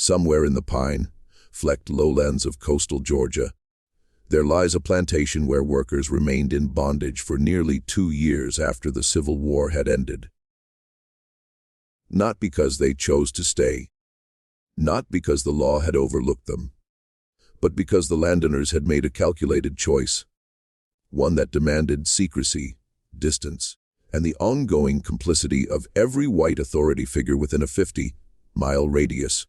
Somewhere in the pine-flecked lowlands of coastal Georgia, there lies a plantation where workers remained in bondage for nearly 2 years after the Civil War had ended. Not because they chose to stay, not because the law had overlooked them, but because the landowners had made a calculated choice, one that demanded secrecy, distance, and the ongoing complicity of every white authority figure within a 50-mile radius.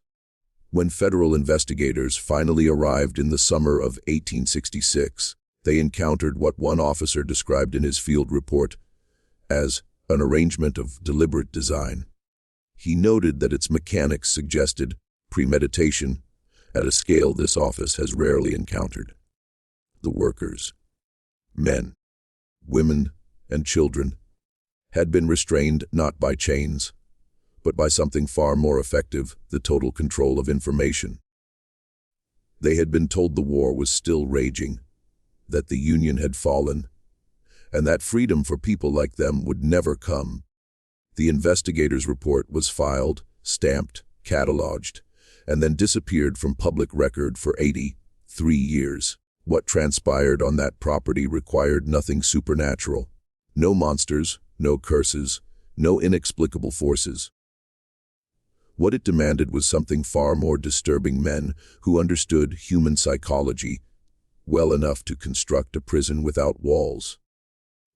When federal investigators finally arrived in the summer of 1866, they encountered what one officer described in his field report as an arrangement of deliberate design. He noted that its mechanics suggested premeditation at a scale this office has rarely encountered. The workers, men, women, and children, had been restrained not by chains, but by something far more effective, the total control of information. They had been told the war was still raging, that the Union had fallen, and that freedom for people like them would never come. The investigators' report was filed, stamped, cataloged, and then disappeared from public record for 83 years. What transpired on that property required nothing supernatural. No monsters, no curses, no inexplicable forces. What it demanded was something far more disturbing: men who understood human psychology well enough to construct a prison without walls.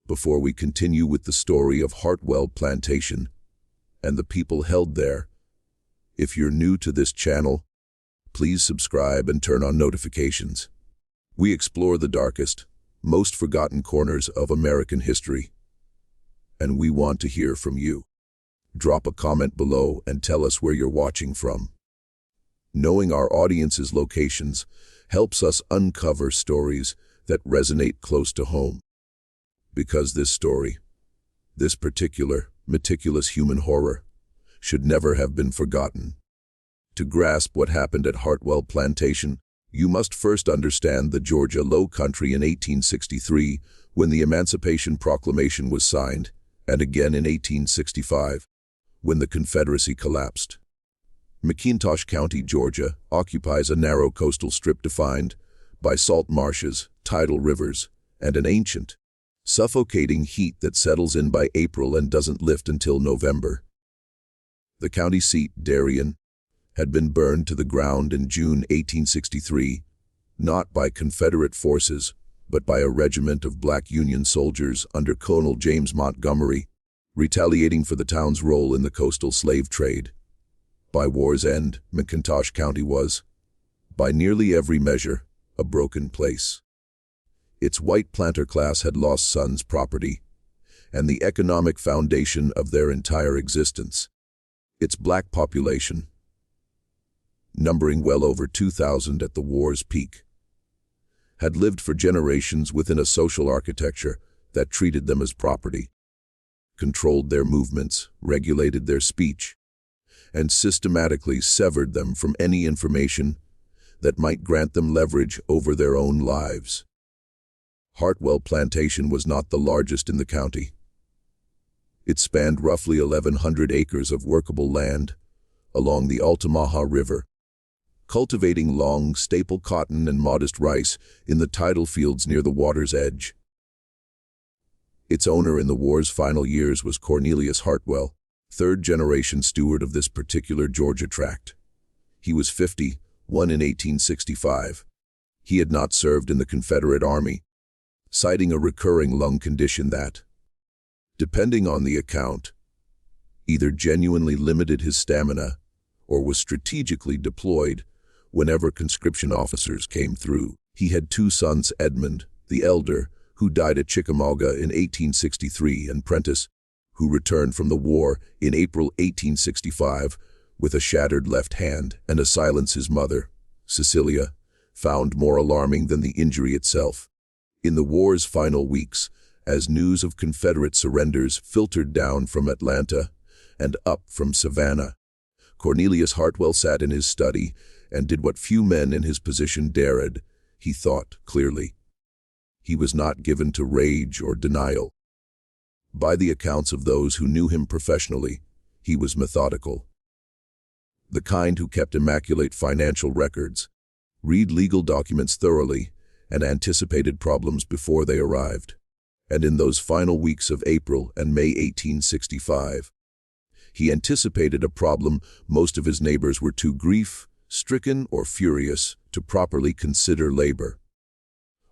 Before we continue with the story of Heartwell Plantation and the people held there, if you're new to this channel, please subscribe and turn on notifications. We explore the darkest, most forgotten corners of American history, and we want to hear from you. Drop a comment below and tell us where you're watching from. Knowing our audience's locations helps us uncover stories that resonate close to home. Because this story, this particular, meticulous human horror, should never have been forgotten. To grasp what happened at Heartwell Plantation, you must first understand the Georgia Low Country in 1863, when the Emancipation Proclamation was signed, and again in 1865, when the Confederacy collapsed. McIntosh County, Georgia, occupies a narrow coastal strip defined by salt marshes, tidal rivers, and an ancient, suffocating heat that settles in by April and doesn't lift until November. The county seat, Darien, had been burned to the ground in June 1863, not by Confederate forces, but by a regiment of black Union soldiers under Colonel James Montgomery, retaliating for the town's role in the coastal slave trade. By war's end, McIntosh County was, by nearly every measure, a broken place. Its white planter class had lost sons' property, and the economic foundation of their entire existence. Its black population, numbering well over 2,000 at the war's peak, had lived for generations within a social architecture that treated them as property, controlled their movements, regulated their speech, and systematically severed them from any information that might grant them leverage over their own lives. Heartwell Plantation was not the largest in the county. It spanned roughly 1,100 acres of workable land along the Altamaha River, cultivating long, staple cotton and modest rice in the tidal fields near the water's edge. Its owner in the war's final years was Cornelius Heartwell, third-generation steward of this particular Georgia tract. He was 51 in 1865. He had not served in the Confederate Army, citing a recurring lung condition that, depending on the account, either genuinely limited his stamina or was strategically deployed whenever conscription officers came through. He had 2 sons, Edmund, the elder, who died at Chickamauga in 1863, and Prentice, who returned from the war in April 1865 with a shattered left hand and a silence his mother, Cecilia, found more alarming than the injury itself. In the war's final weeks, as news of Confederate surrenders filtered down from Atlanta and up from Savannah, Cornelius Heartwell sat in his study and did what few men in his position dared. He thought clearly. He was not given to rage or denial. By the accounts of those who knew him professionally, he was methodical. the kind who kept immaculate financial records, read legal documents thoroughly, and anticipated problems before they arrived. And in those final weeks of April and May 1865, he anticipated a problem most of his neighbors were too grief-stricken or furious to properly consider labor.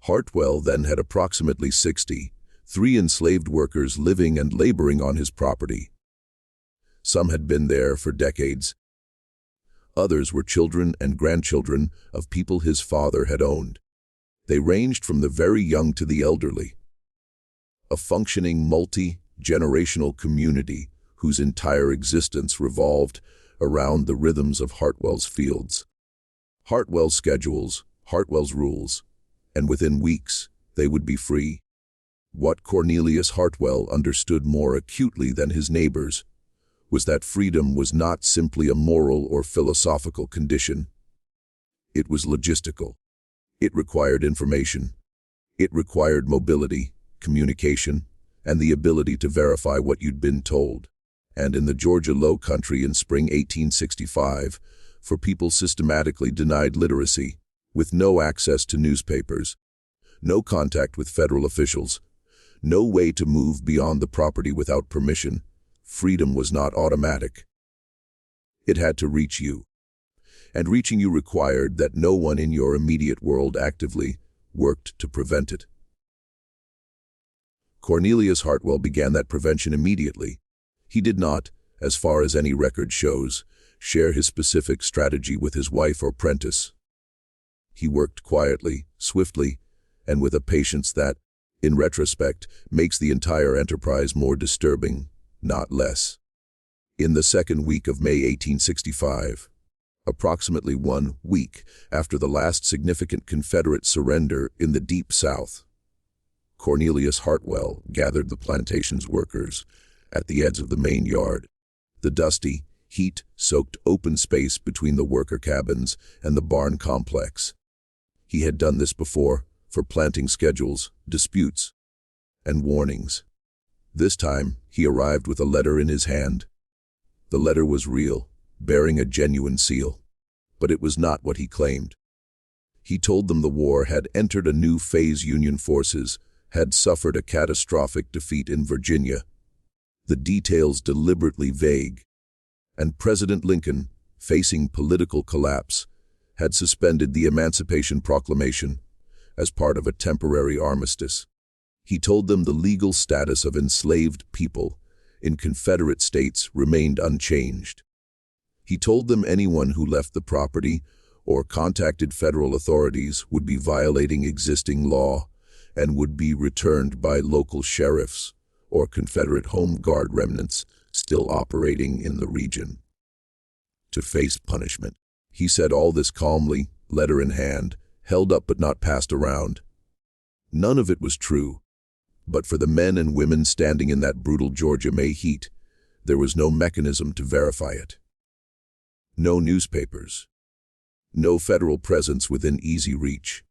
Heartwell then had approximately 63 enslaved workers living and laboring on his property. Some had been there for decades. Others were children and grandchildren of people his father had owned. They ranged from the very young to the elderly. A functioning multi-generational community whose entire existence revolved around the rhythms of Heartwell's fields. Heartwell's schedules, Heartwell's rules, and within weeks they would be free. What Cornelius Heartwell understood more acutely than his neighbors was that freedom was not simply a moral or philosophical condition. It was logistical. It required information. It required mobility, communication, and the ability to verify what you'd been told. And in the Georgia Low Country in spring 1865, for people systematically denied literacy, with no access to newspapers, no contact with federal officials, no way to move beyond the property without permission, freedom was not automatic. It had to reach you. And reaching you required that no one in your immediate world actively worked to prevent it. Cornelius Heartwell began that prevention immediately. He did not, as far as any record shows, share his specific strategy with his wife or apprentice. He worked quietly, swiftly, and with a patience that, in retrospect, makes the entire enterprise more disturbing, not less. In the second week of May 1865, approximately 1 week after the last significant Confederate surrender in the Deep South, Cornelius Heartwell gathered the plantation's workers at the edge of the main yard, the dusty, heat-soaked open space between the worker cabins and the barn complex. He had done this before, for planting schedules, disputes, and warnings. This time, he arrived with a letter in his hand. The letter was real, bearing a genuine seal, but it was not what he claimed. He told them the war had entered a new phase. Union forces had suffered a catastrophic defeat in Virginia, the details deliberately vague, and President Lincoln, facing political collapse, had suspended the Emancipation Proclamation as part of a temporary armistice. He told them the legal status of enslaved people in Confederate states remained unchanged. He told them anyone who left the property or contacted federal authorities would be violating existing law and would be returned by local sheriffs or Confederate Home Guard remnants still operating in the region to face punishment. He said all this calmly, letter in hand, held up but not passed around. None of it was true, but for the men and women standing in that brutal Georgia May heat, there was no mechanism to verify it. No newspapers. No federal presence within easy reach.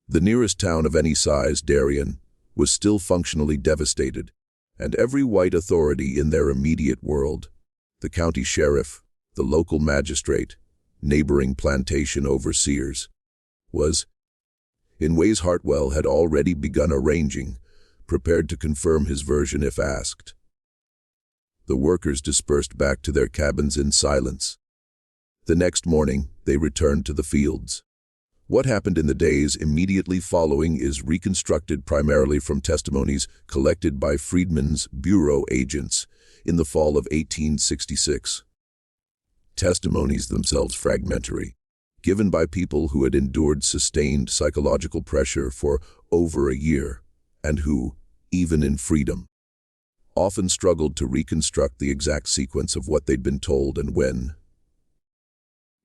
The nearest town of any size, Darien, was still functionally devastated, and every white authority in their immediate world, the county sheriff, the local magistrate, neighboring plantation overseers, was, in ways Heartwell had already begun arranging, prepared to confirm his version if asked. The workers dispersed back to their cabins in silence. The next morning, they returned to the fields. What happened in the days immediately following is reconstructed primarily from testimonies collected by Freedmen's bureau agents in the fall of 1866. Testimonies themselves fragmentary, given by people who had endured sustained psychological pressure for over a year, and who, even in freedom, often struggled to reconstruct the exact sequence of what they'd been told and when.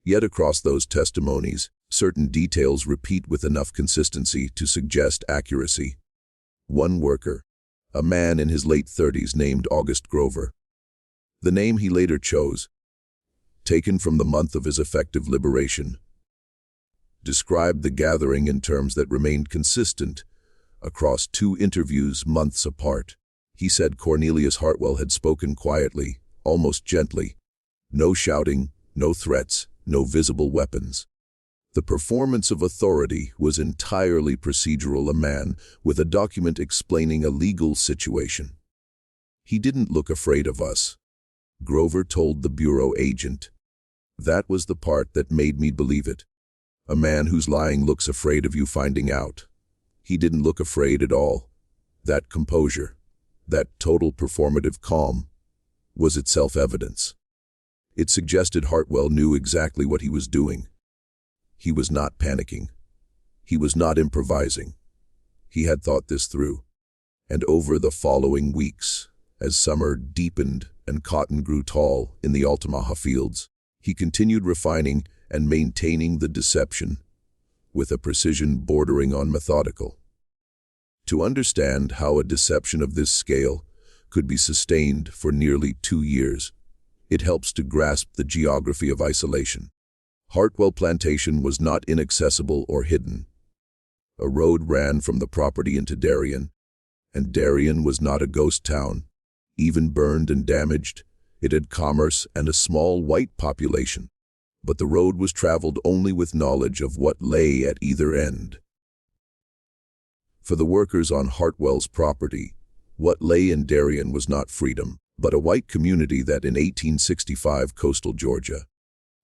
Yet across those testimonies, certain details repeat with enough consistency to suggest accuracy. One worker, a man in his late 30s named August Grover, the name he later chose, taken from the month of his effective liberation, described the gathering in terms that remained consistent across 2 interviews months apart. He said Cornelius Heartwell had spoken quietly, almost gently. No shouting, No threats, no visible weapons. The performance of authority was entirely procedural, a man with a document explaining a legal situation. He didn't look afraid of us, Grover told the bureau agent. That was the part that made me believe it. A man who's lying looks afraid of you finding out. He didn't look afraid at all. That composure, that total performative calm, was itself evidence. It suggested Heartwell knew exactly what he was doing. He was not panicking. He was not improvising. He had thought this through. And over the following weeks, as summer deepened and cotton grew tall in the Altamaha fields, he continued refining and maintaining the deception with a precision bordering on methodical. To understand how a deception of this scale could be sustained for nearly 2 years, it helps to grasp the geography of isolation. Heartwell Plantation was not inaccessible or hidden. A road ran from the property into Darien, and Darien was not a ghost town. Even burned and damaged, it had commerce and a small white population. But the road was traveled only with knowledge of what lay at either end. For the workers on Heartwell's property, what lay in Darien was not freedom, but a white community that in 1865 coastal Georgia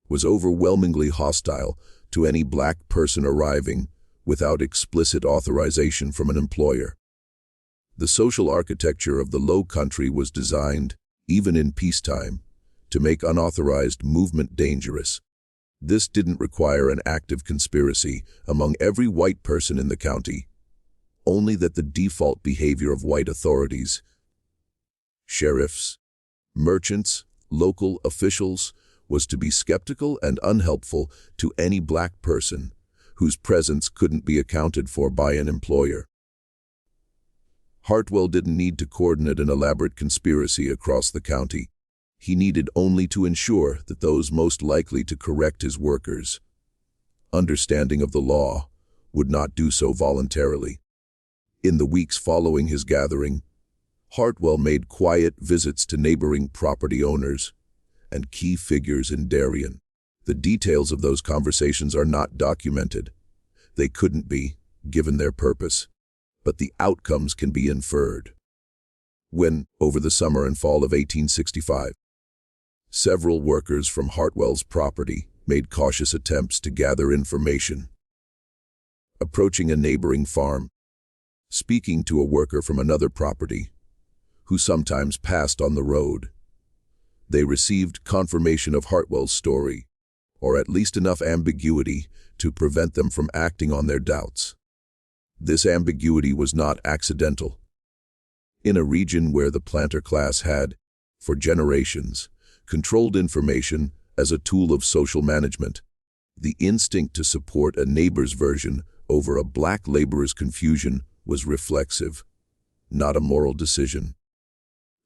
was overwhelmingly hostile to any black person arriving without explicit authorization from an employer. The social architecture of the Low Country was designed, even in peacetime, to make unauthorized movement dangerous. This didn't require an active conspiracy among every white person in the county, only that the default behavior of white authorities, sheriffs, merchants, local officials, was to be skeptical and unhelpful to any black person whose presence couldn't be accounted for by an employer. Heartwell didn't need to coordinate an elaborate conspiracy across the county. He needed only to ensure that those most likely to correct his workers' understanding of the law would not do so voluntarily. In the weeks following his gathering, Heartwell made quiet visits to neighboring property owners and key figures in Darien. The details of those conversations are not documented. They couldn't be, given their purpose, but the outcomes can be inferred. When, over the summer and fall of 1865, several workers from Heartwell's property made cautious attempts to gather information, approaching a neighboring farm, speaking to a worker from another property, who sometimes passed on the road, they received confirmation of Heartwell's story, or at least enough ambiguity to prevent them from acting on their doubts. This ambiguity was not accidental. In a region where the planter class had, for generations, controlled information as a tool of social management, the instinct to support a neighbor's version over a black laborer's confusion was reflexive, not a moral decision.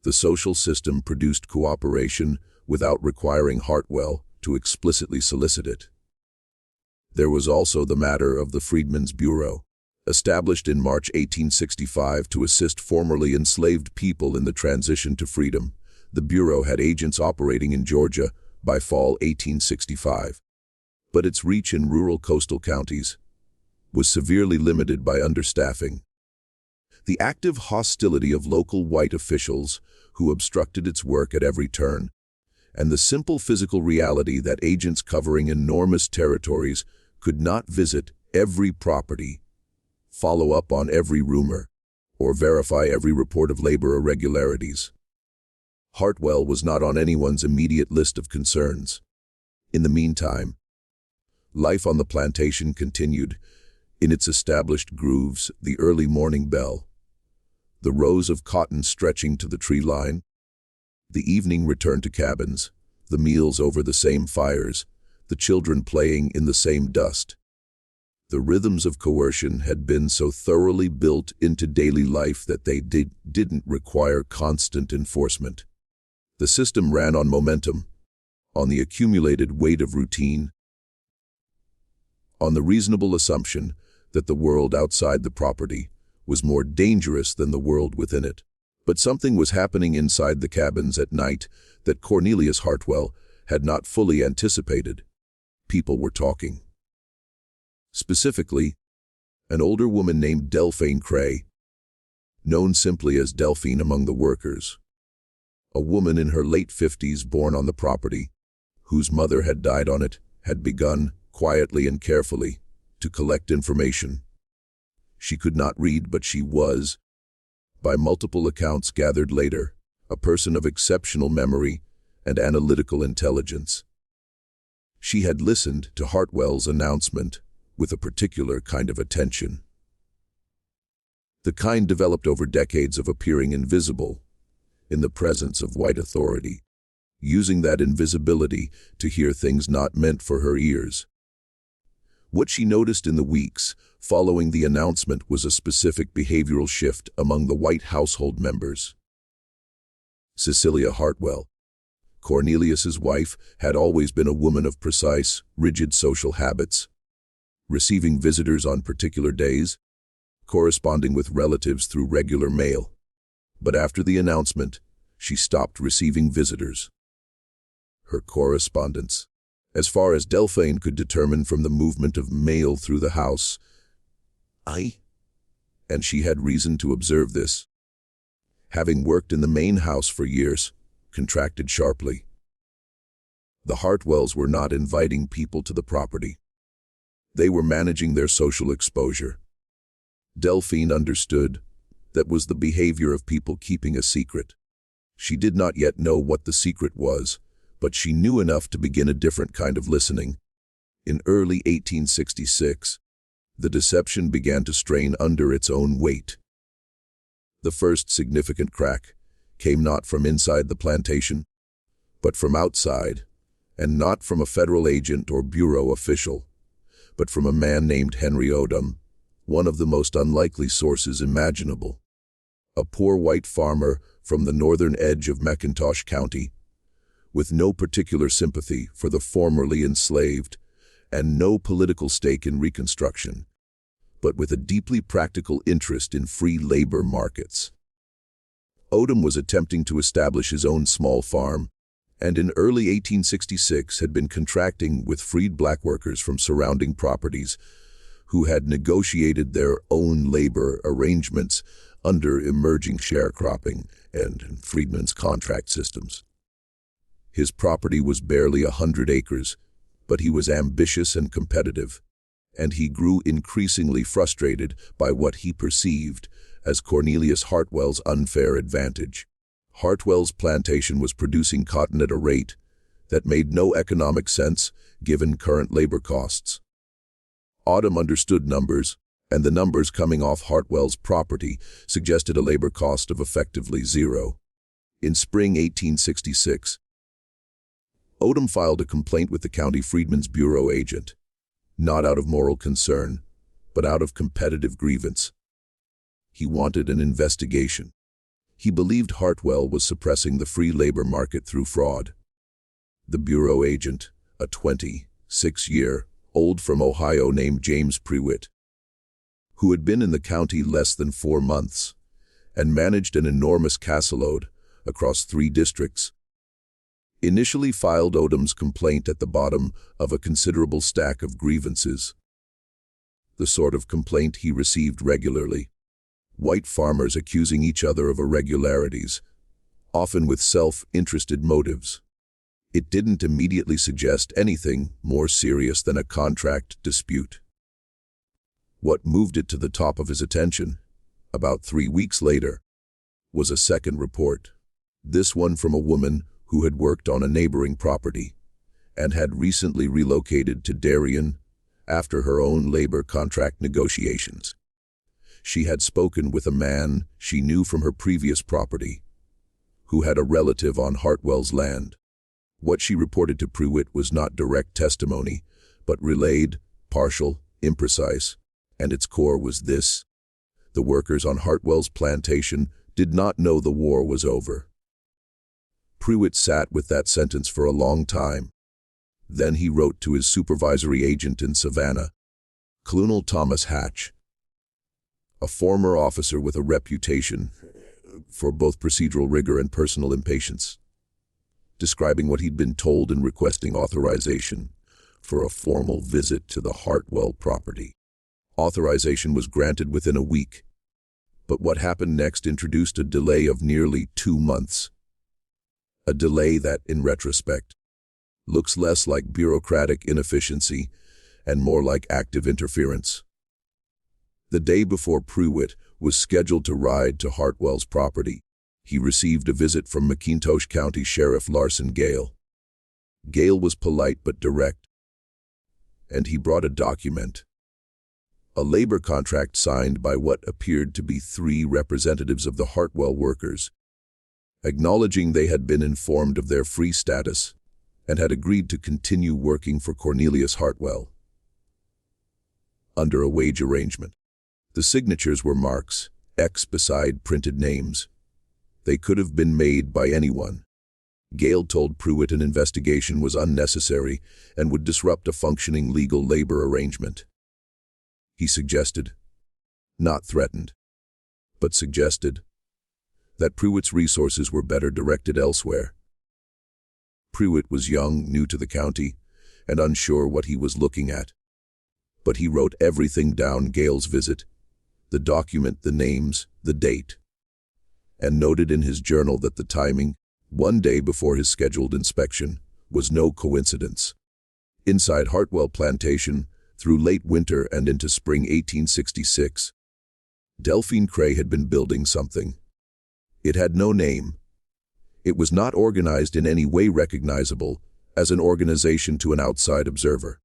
The social system produced cooperation without requiring Heartwell to explicitly solicit it. There was also the matter of the Freedmen's Bureau, established in March 1865 to assist formerly enslaved people in the transition to freedom. The Bureau had agents operating in Georgia by fall 1865, but its reach in rural coastal counties was severely limited by understaffing. The active hostility of local white officials who obstructed its work at every turn, and the simple physical reality that agents covering enormous territories could not visit every property, follow up on every rumor, or verify every report of labor irregularities. Heartwell was not on anyone's immediate list of concerns. In the meantime, life on the plantation continued in its established grooves, the early morning bell, the rows of cotton stretching to the tree line, the evening return to cabins, the meals over the same fires, the children playing in the same dust. The rhythms of coercion had been so thoroughly built into daily life that they didn't require constant enforcement. The system ran on momentum, on the accumulated weight of routine, on the reasonable assumption that the world outside the property was more dangerous than the world within it. But something was happening inside the cabins at night that Cornelius Heartwell had not fully anticipated. People were talking. Specifically, an older woman named Delphine Cray, known simply as Delphine among the workers. A woman in her late 50s born on the property, whose mother had died on it, had begun, quietly and carefully, to collect information. She could not read, but she was, by multiple accounts gathered later, a person of exceptional memory and analytical intelligence. She had listened to Heartwell's announcement with a particular kind of attention. The kind developed over decades of appearing invisible in the presence of white authority, using that invisibility to hear things not meant for her ears. What she noticed in the weeks following the announcement was a specific behavioral shift among the white household members. Cecilia Heartwell, Cornelius's wife, had always been a woman of precise, rigid social habits, receiving visitors on particular days, corresponding with relatives through regular mail. But after the announcement, she stopped receiving visitors. Her correspondence, as far as Delphine could determine from the movement of mail through the house, and she had reason to observe this, having worked in the main house for years, contracted sharply. The Heartwells were not inviting people to the property. They were managing their social exposure. Delphine understood that was the behavior of people keeping a secret. She did not yet know what the secret was, but she knew enough to begin a different kind of listening. In early 1866, the deception began to strain under its own weight. The first significant crack came not from inside the plantation, but from outside, and not from a federal agent or bureau official, but from a man named Henry Odom, one of the most unlikely sources imaginable. A poor white farmer from the northern edge of McIntosh County, with no particular sympathy for the formerly enslaved and no political stake in Reconstruction, but with a deeply practical interest in free labor markets. Odom was attempting to establish his own small farm, and in early 1866 had been contracting with freed black workers from surrounding properties who had negotiated their own labor arrangements under emerging sharecropping and freedmen's contract systems. His property was barely 100 acres, but he was ambitious and competitive, and he grew increasingly frustrated by what he perceived as Cornelius Heartwell's unfair advantage. Heartwell's plantation was producing cotton at a rate that made no economic sense given current labor costs. Odom understood numbers, and the numbers coming off Heartwell's property suggested a labor cost of effectively zero. In spring 1866, Odom filed a complaint with the county freedmen's bureau agent, not out of moral concern, but out of competitive grievance. He wanted an investigation. He believed Heartwell was suppressing the free labor market through fraud. The bureau agent, a 26-year-old from Ohio named James Prewitt, who had been in the county less than 4 months and managed an enormous caseload across 3 districts, initially filed Odom's complaint at the bottom of a considerable stack of grievances. The sort of complaint he received regularly. White farmers accusing each other of irregularities, often with self-interested motives. It didn't immediately suggest anything more serious than a contract dispute. What moved it to the top of his attention, about 3 weeks later, was a second report, this one from a woman who had worked on a neighboring property and had recently relocated to Darien after her own labor contract negotiations. She had spoken with a man she knew from her previous property, who had a relative on Heartwell's land. What she reported to Prewitt was not direct testimony, but relayed, partial, imprecise, and its core was this: the workers on Heartwell's plantation did not know the war was over. Prewitt sat with that sentence for a long time. Then he wrote to his supervisory agent in Savannah, Colonel Thomas Hatch, a former officer with a reputation for both procedural rigor and personal impatience. describing what he'd been told and requesting authorization for a formal visit to the Heartwell property. Authorization was granted within a week, but what happened next introduced a delay of nearly 2 months. A delay that, in retrospect, looks less like bureaucratic inefficiency and more like active interference. The day before Pruitt was scheduled to ride to Heartwell's property, he received a visit from McIntosh County Sheriff Larson Gale. Gale was polite but direct, and he brought a document. A labor contract signed by what appeared to be 3 representatives of the Heartwell workers, acknowledging they had been informed of their free status and had agreed to continue working for Cornelius Heartwell under a wage arrangement. The signatures were marks, X beside printed names. They could have been made by anyone. Gale told Pruitt an investigation was unnecessary and would disrupt a functioning legal labor arrangement. He suggested, not threatened, but suggested, that Pruitt's resources were better directed elsewhere. Pruitt was young, new to the county, and unsure what he was looking at. But he wrote everything down: Gale's visit, the document, the names, the date, and noted in his journal that the timing, 1 day before his scheduled inspection, was no coincidence. Inside Heartwell Plantation, through late winter and into spring 1866, Delphine Cray had been building something. It had no name. It was not organized in any way recognizable as an organization to an outside observer.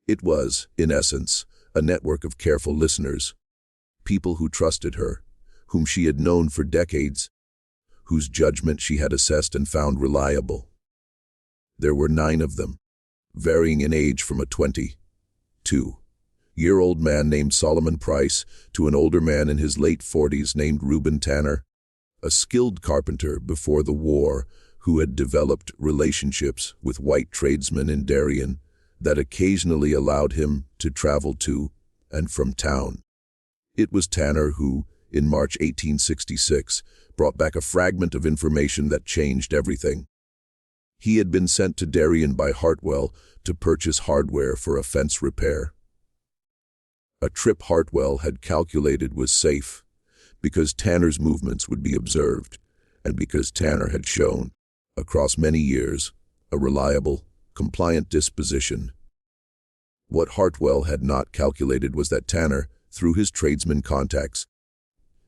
It was, in essence, a network of careful listeners, people who trusted her, whom she had known for decades, whose judgment she had assessed and found reliable. There were 9 of them, varying in age from a 22-year-old man named Solomon Price to an older man in his late 40s named Reuben Tanner, a skilled carpenter before the war who had developed relationships with white tradesmen in Darien that occasionally allowed him to travel to and from town. It was Tanner who, in March 1866, brought back a fragment of information that changed everything. He had been sent to Darien by Heartwell to purchase hardware for a fence repair. A trip Heartwell had calculated was safe, because Tanner's movements would be observed, and because Tanner had shown, across many years, a reliable, compliant disposition. What Heartwell had not calculated was that Tanner, through his tradesman contacts,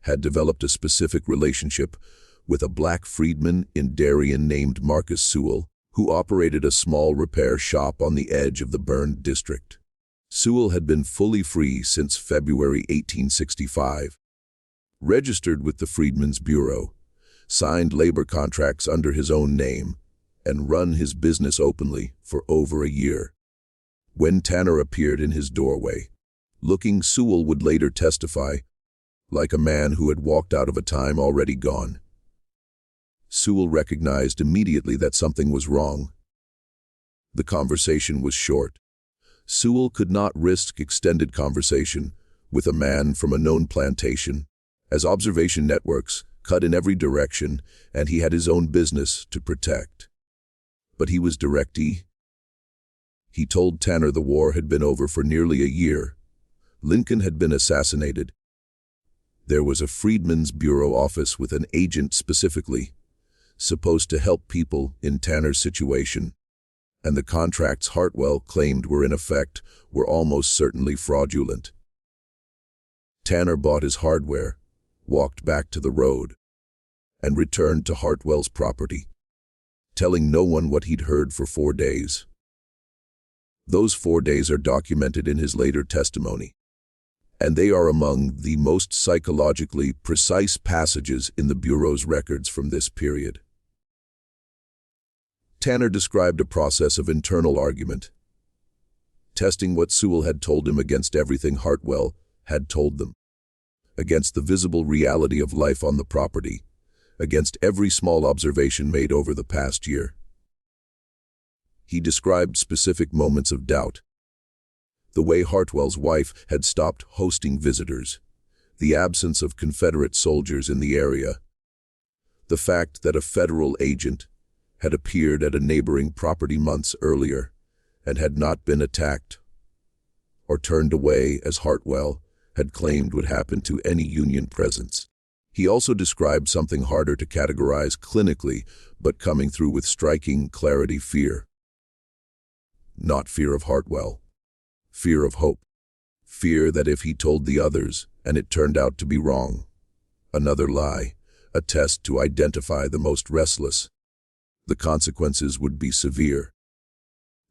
had developed a specific relationship with a black freedman in Darien named Marcus Sewell, who operated a small repair shop on the edge of the burned district. Sewell had been fully free since February 1865, registered with the Freedmen's Bureau, signed labor contracts under his own name, and run his business openly for over a year. When Tanner appeared in his doorway, looking, Sewell would later testify, like a man who had walked out of a time already gone. Sewell recognized immediately that something was wrong. The conversation was short. Sewell could not risk extended conversation with a man from a known plantation, as observation networks cut in every direction and he had his own business to protect. But he was direct. He told Tanner the war had been over for nearly a year. Lincoln had been assassinated. There was a Freedmen's Bureau office with an agent specifically supposed to help people in Tanner's situation, and the contracts Heartwell claimed were in effect were almost certainly fraudulent. Tanner bought his hardware, walked back to the road, and returned to Heartwell's property, telling no one what he'd heard for 4 days. Those 4 days are documented in his later testimony, and they are among the most psychologically precise passages in the Bureau's records from this period. Tanner described a process of internal argument, testing what Sewell had told him against everything Heartwell had told them, against the visible reality of life on the property, against every small observation made over the past year. He described specific moments of doubt. The way Heartwell's wife had stopped hosting visitors, the absence of Confederate soldiers in the area, the fact that a federal agent had appeared at a neighboring property months earlier and had not been attacked or turned away as Heartwell had claimed would happen to any Union presence. He also described something harder to categorize clinically, but coming through with striking clarity: fear. Not fear of Heartwell. Fear of hope. Fear that if he told the others, and it turned out to be wrong, another lie, a test to identify the most restless, the consequences would be severe.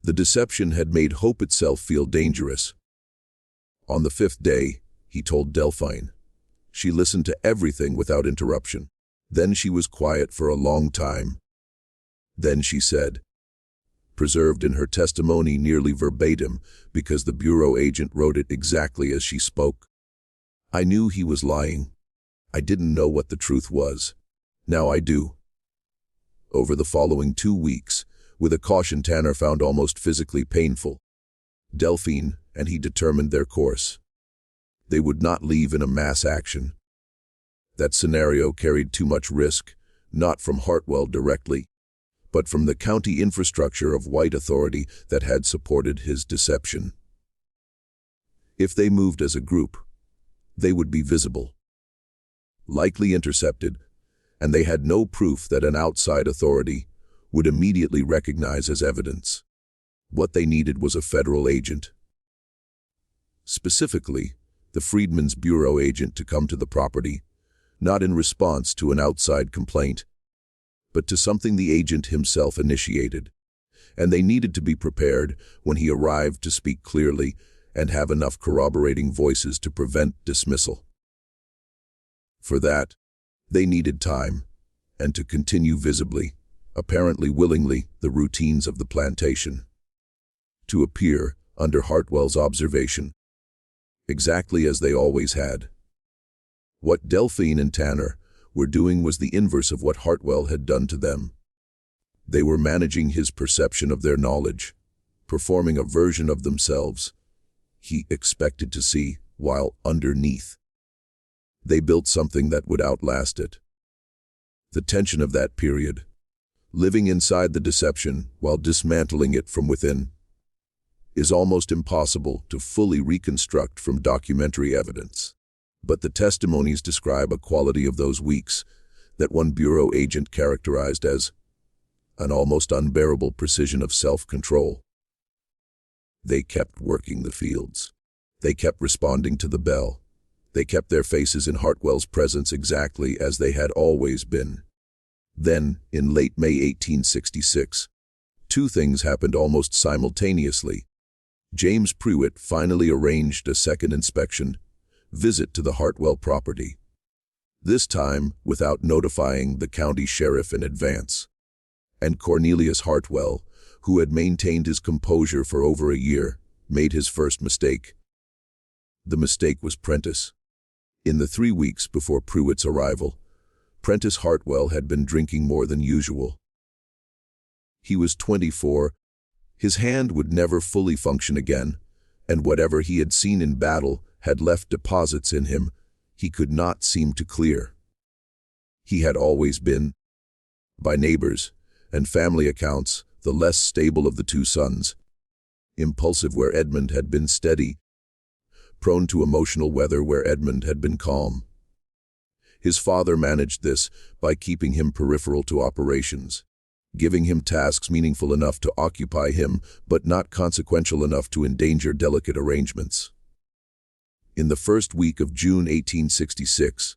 The deception had made hope itself feel dangerous. On the 5th day, he told Delphine. She listened to everything without interruption. Then she was quiet for a long time. Then she said, preserved in her testimony nearly verbatim because the bureau agent wrote it exactly as she spoke. I knew he was lying. I didn't know what the truth was. Now I do. Over the following 2 weeks, with a caution Tanner found almost physically painful, Delphine and he determined their course. They would not leave in a mass action. That scenario carried too much risk, not from Heartwell directly, but from the county infrastructure of white authority that had supported his deception. If they moved as a group, they would be visible, likely intercepted, and they had no proof that an outside authority would immediately recognize as evidence. What they needed was a federal agent. Specifically, the Freedmen's bureau agent to come to the property, not in response to an outside complaint, but to something the agent himself initiated. And they needed to be prepared when he arrived to speak clearly and have enough corroborating voices to prevent dismissal. For that, they needed time, and to continue visibly, apparently willingly, the routines of the plantation. To appear under Heartwell's observation, exactly as they always had. What Delphine and Tanner were doing was the inverse of what Heartwell had done to them. They were managing his perception of their knowledge, performing a version of themselves he expected to see, while underneath. They built something that would outlast it. The tension of that period, living inside the deception while dismantling it from within, is almost impossible to fully reconstruct from documentary evidence. But the testimonies describe a quality of those weeks that one bureau agent characterized as an almost unbearable precision of self-control. They kept working the fields. They kept responding to the bell. They kept their faces in Heartwell's presence exactly as they had always been. Then, in late May 1866, 2 things happened almost simultaneously. James Pruitt finally arranged a second inspection visit to the Heartwell property, this time without notifying the county sheriff in advance. And Cornelius Heartwell, who had maintained his composure for over a year, made his first mistake. The mistake was Prentice. In the 3 weeks before Pruitt's arrival, Prentice Heartwell had been drinking more than usual. He was 24. His hand would never fully function again, and whatever he had seen in battle had left deposits in him he could not seem to clear. He had always been, by neighbors and family accounts, the less stable of the 2 sons, impulsive where Edmund had been steady, prone to emotional weather where Edmund had been calm. His father managed this by keeping him peripheral to operations, giving him tasks meaningful enough to occupy him but not consequential enough to endanger delicate arrangements. In the first week of June 1866,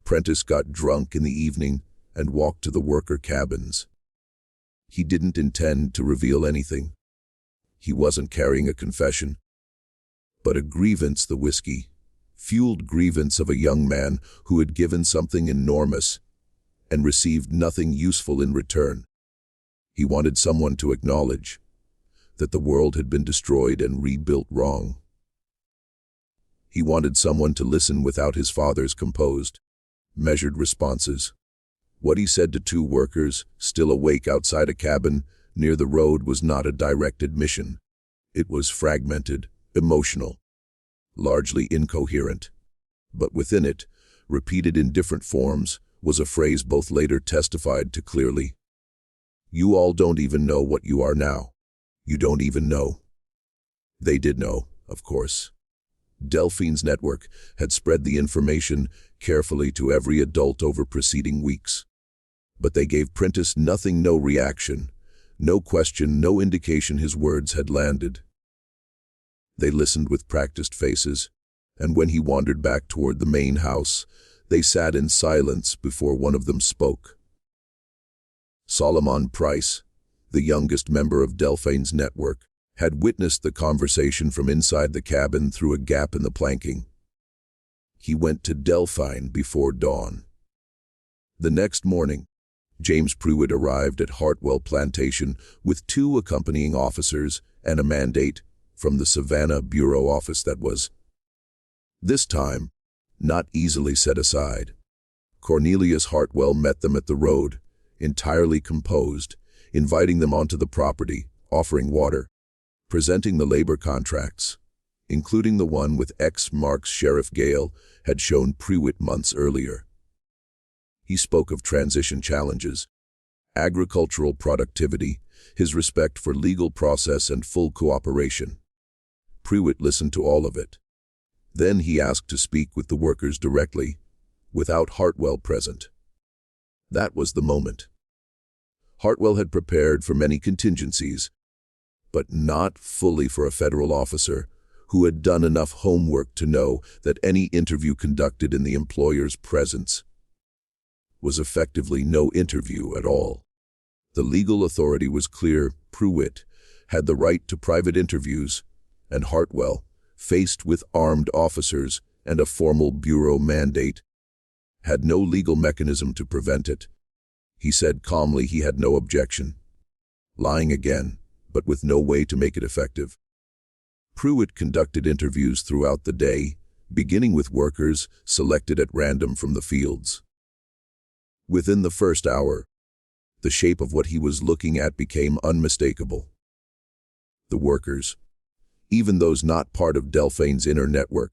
Prentice got drunk in the evening and walked to the worker cabins. He didn't intend to reveal anything. He wasn't carrying a confession, but a grievance, the whiskey-fueled grievance of a young man who had given something enormous and received nothing useful in return. He wanted someone to acknowledge that the world had been destroyed and rebuilt wrong. He wanted someone to listen without his father's composed, measured responses. What he said to 2 workers, still awake outside a cabin near the road, was not a direct admission. It was fragmented, emotional, largely incoherent. But within it, repeated in different forms, was a phrase both later testified to clearly. You all don't even know what you are now. You don't even know." They did know, of course. Delphine's network had spread the information carefully to every adult over preceding weeks. But they gave Prentice nothing, no reaction, no question, no indication his words had landed. They listened with practiced faces, and when he wandered back toward the main house, they sat in silence before one of them spoke. Solomon Price, the youngest member of Delphine's network, had witnessed the conversation from inside the cabin through a gap in the planking. He went to Delphine before dawn. The next morning, James Pruitt arrived at Heartwell Plantation with 2 accompanying officers and a mandate from the Savannah Bureau office that was, this time, not easily set aside. Cornelius Heartwell met them at the road, entirely composed, inviting them onto the property, offering water, presenting the labor contracts, including the one with ex-Marks Sheriff Gale had shown Pruitt months earlier. He spoke of transition challenges, agricultural productivity, his respect for legal process and full cooperation. Pruitt listened to all of it. Then he asked to speak with the workers directly, without Heartwell present. That was the moment. Heartwell had prepared for many contingencies, but not fully for a federal officer who had done enough homework to know that any interview conducted in the employer's presence was effectively no interview at all. The legal authority was clear. Pruitt had the right to private interviews, and Heartwell, faced with armed officers and a formal bureau mandate, had no legal mechanism to prevent it. He said calmly he had no objection. Lying again, but with no way to make it effective. Pruitt conducted interviews throughout the day, beginning with workers selected at random from the fields. Within the first hour, the shape of what he was looking at became unmistakable. The workers, even those not part of Delphine's inner network,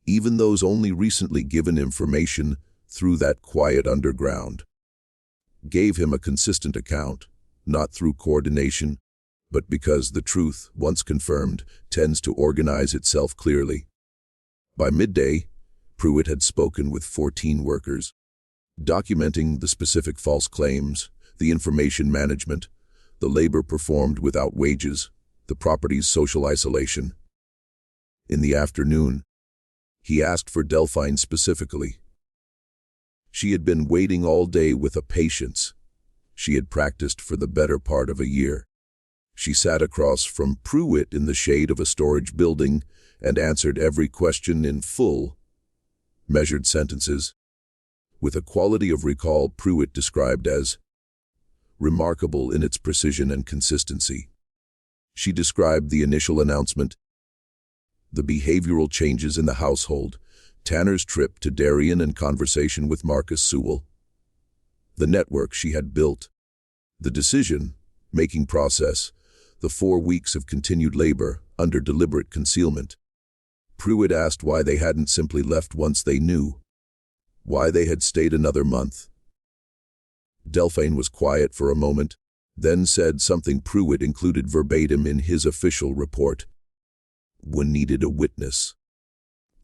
even those only recently given information through that quiet underground, gave him a consistent account, not through coordination, but because the truth, once confirmed, tends to organize itself clearly. By midday, Pruitt had spoken with 14 workers, documenting the specific false claims, the information management, the labor performed without wages, the property's social isolation. In the afternoon, he asked for Delphine specifically. She had been waiting all day with a patience she had practiced for the better part of a year. She sat across from Pruitt in the shade of a storage building and answered every question in full, measured sentences, with a quality of recall Pruitt described as remarkable in its precision and consistency. She described the initial announcement, the behavioral changes in the household, Tanner's trip to Darien and conversation with Marcus Sewell, the network she had built, the decision-making process, the 4 weeks of continued labor under deliberate concealment. Pruitt asked why they hadn't simply left once they knew, why they had stayed another month. Delphine was quiet for a moment, then said something Pruitt included verbatim in his official report. "When needed a witness.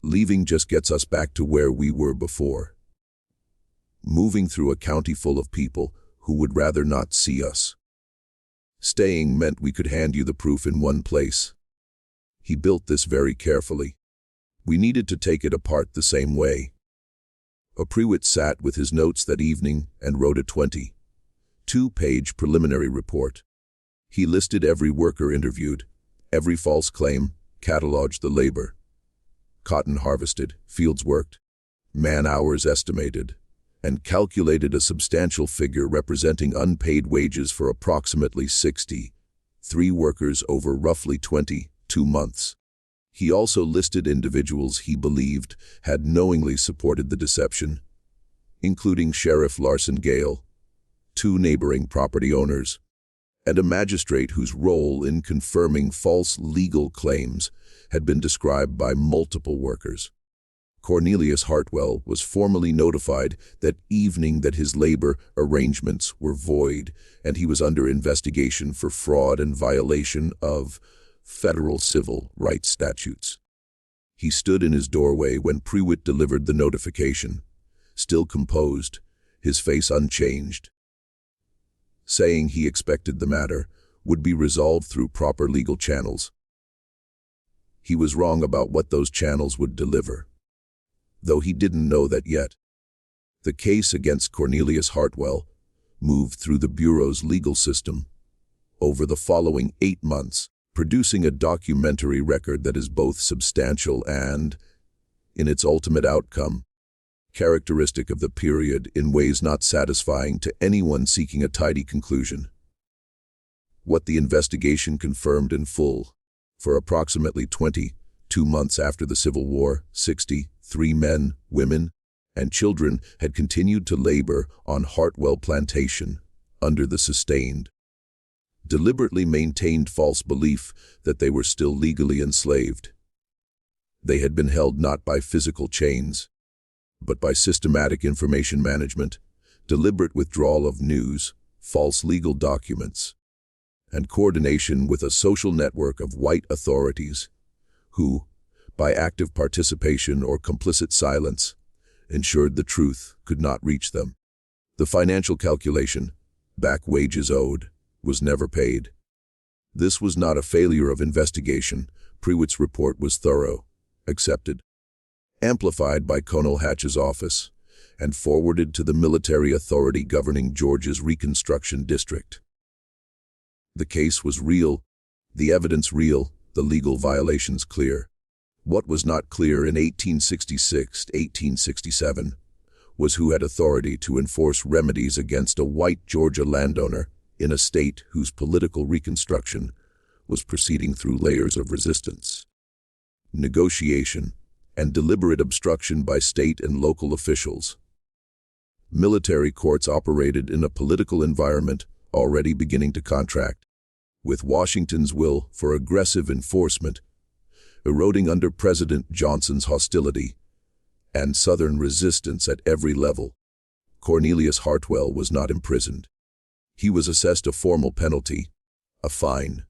Leaving just gets us back to where we were before. Moving through a county full of people who would rather not see us. Staying meant we could hand you the proof in one place. He built this very carefully. We needed to take it apart the same way." Pruitt sat with his notes that evening and wrote a 22-page preliminary report. He listed every worker interviewed, every false claim, cataloged the labor. Cotton harvested, fields worked, man-hours estimated, and calculated a substantial figure representing unpaid wages for approximately 63 workers over roughly 22 months. He also listed individuals he believed had knowingly supported the deception, including Sheriff Larson Gale, 2 neighboring property owners, and a magistrate whose role in confirming false legal claims had been described by multiple workers. Cornelius Heartwell was formally notified that evening that his labor arrangements were void, and he was under investigation for fraud and violation of federal civil rights statutes. He stood in his doorway when Prewitt delivered the notification, still composed, his face unchanged, saying he expected the matter would be resolved through proper legal channels. He was wrong about what those channels would deliver, though he didn't know that yet. The case against Cornelius Heartwell moved through the Bureau's legal system over the following 8 months, producing a documentary record that is both substantial and, in its ultimate outcome, characteristic of the period in ways not satisfying to anyone seeking a tidy conclusion. What the investigation confirmed in full: for approximately 22 months after the Civil War, 63 men, women, and children had continued to labor on Heartwell Plantation under the sustained, deliberately maintained false belief that they were still legally enslaved. They had been held not by physical chains, but by systematic information management, deliberate withdrawal of news, false legal documents, and coordination with a social network of white authorities who, by active participation or complicit silence, ensured the truth could not reach them. The financial calculation, back wages owed, was never paid. This was not a failure of investigation. Prewitt's report was thorough, accepted, amplified by Colonel Hatch's office, and forwarded to the military authority governing Georgia's Reconstruction district. The case was real, the evidence real, the legal violations clear. What was not clear in 1866 to 1867 was who had authority to enforce remedies against a white Georgia landowner in a state whose political reconstruction was proceeding through layers of resistance, negotiation, and deliberate obstruction by state and local officials. Military courts operated in a political environment already beginning to contract, with Washington's will for aggressive enforcement eroding under President Johnson's hostility and Southern resistance at every level. Cornelius Heartwell was not imprisoned. He was assessed a formal penalty, a fine,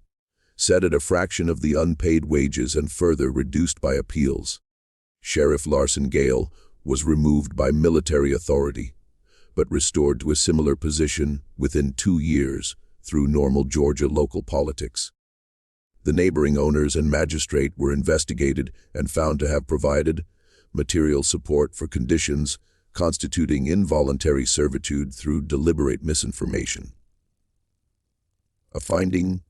set at a fraction of the unpaid wages and further reduced by appeals. Sheriff Larson Gale was removed by military authority, but restored to a similar position within 2 years through normal Georgia local politics. The neighboring owners and magistrate were investigated and found to have provided material support for conditions constituting involuntary servitude through deliberate misinformation. A finding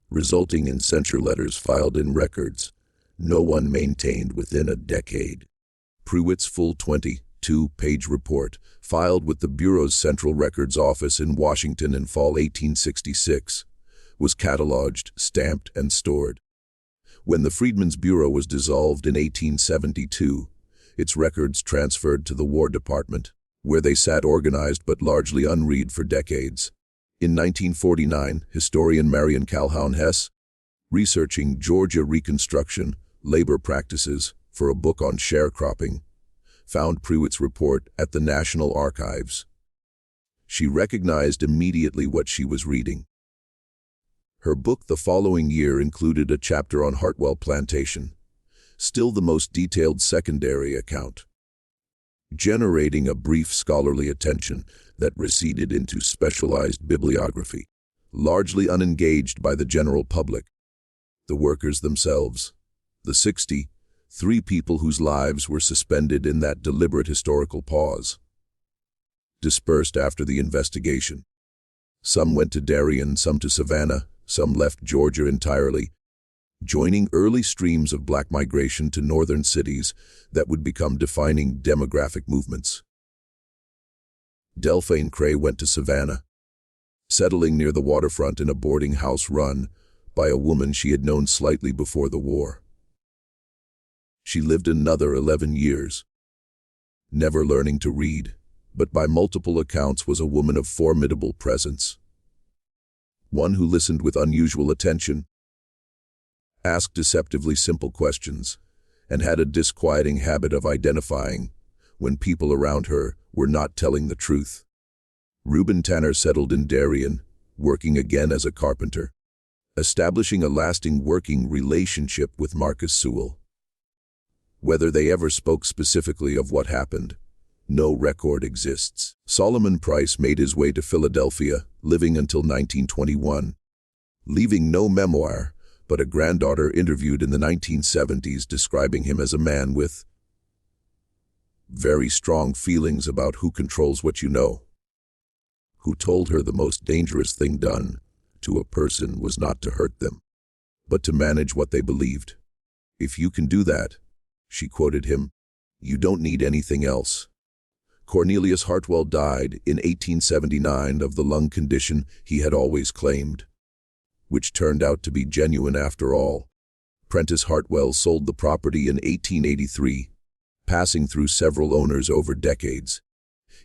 resulting in censure letters filed in records no one maintained within a decade. Prewitt's full 22-page report, filed with the Bureau's Central Records Office in Washington in fall 1866, was cataloged, stamped, and stored. When the Freedmen's Bureau was dissolved in 1872, its records transferred to the War Department, where they sat organized but largely unread for decades. In 1949, historian Marion Calhoun Hess, researching Georgia Reconstruction labor practices for a book on sharecropping, found Prewitt's report at the National Archives. She recognized immediately what she was reading. Her book the following year included a chapter on Heartwell Plantation, still the most detailed secondary account, generating a brief scholarly attention that receded into specialized bibliography, largely unengaged by the general public. The workers themselves, the 63 people whose lives were suspended in that deliberate historical pause, dispersed after the investigation. Some went to Darien, some to Savannah, some left Georgia entirely, joining early streams of black migration to northern cities that would become defining demographic movements. Delphine Cray went to Savannah, settling near the waterfront in a boarding house run by a woman she had known slightly before the war. She lived another 11 years, never learning to read, but by multiple accounts was a woman of formidable presence. One who listened with unusual attention, asked deceptively simple questions, and had a disquieting habit of identifying when people around her were not telling the truth. Reuben Tanner settled in Darien, working again as a carpenter, establishing a lasting working relationship with Marcus Sewell. Whether they ever spoke specifically of what happened, no record exists. Solomon Price made his way to Philadelphia, living until 1921, leaving no memoir, but a granddaughter interviewed in the 1970s describing him as a man with very strong feelings about who controls what you know, who told her the most dangerous thing done to a person was not to hurt them, but to manage what they believed. If you can do that, she quoted him, you don't need anything else. Cornelius Heartwell died in 1879 of the lung condition he had always claimed, which turned out to be genuine after all. Prentice Heartwell sold the property in 1883, passing through several owners over decades.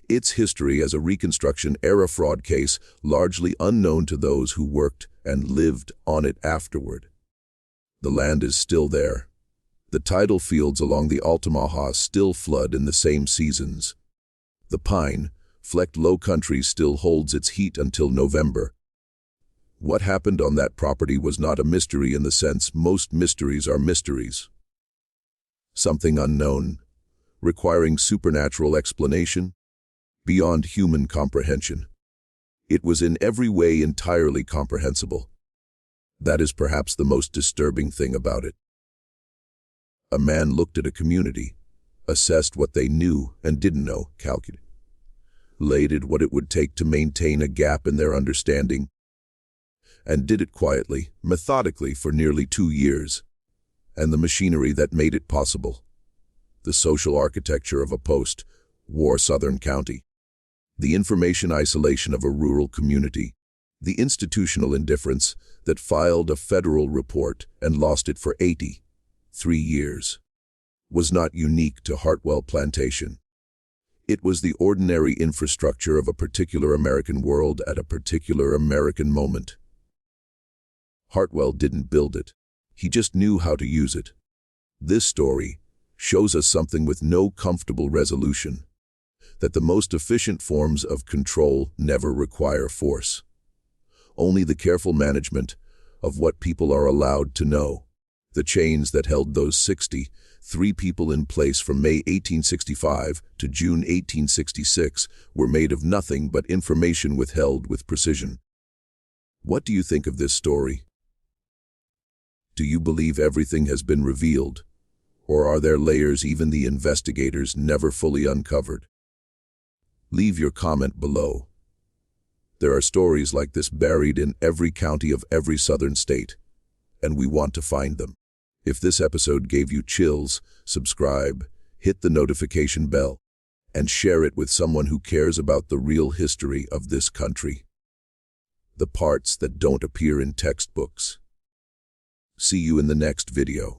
Its history as a Reconstruction-era fraud case largely unknown to those who worked and lived on it afterward. The land is still there. The tidal fields along the Altamaha still flood in the same seasons. The pine-flecked low country still holds its heat until November. What happened on that property was not a mystery in the sense most mysteries are mysteries. Something unknown, requiring supernatural explanation, beyond human comprehension. It was in every way entirely comprehensible. That is perhaps the most disturbing thing about it. A man looked at a community, assessed what they knew and didn't know, calculated what it would take to maintain a gap in their understanding, and did it quietly, methodically for nearly 2 years. And the machinery that made it possible, the social architecture of a post-war Southern county, the information isolation of a rural community, the institutional indifference that filed a federal report and lost it for 83 years, was not unique to Heartwell Plantation. It was the ordinary infrastructure of a particular American world at a particular American moment. Heartwell didn't build it. He just knew how to use it. This story shows us something with no comfortable resolution, that the most efficient forms of control never require force. Only the careful management of what people are allowed to know. The chains that held those 63 people in place from May 1865 to June 1866 were made of nothing but information withheld with precision. What do you think of this story? Do you believe everything has been revealed, or are there layers even the investigators never fully uncovered? Leave your comment below. There are stories like this buried in every county of every southern state, and we want to find them. If this episode gave you chills, subscribe, hit the notification bell, and share it with someone who cares about the real history of this country. The parts that don't appear in textbooks. See you in the next video.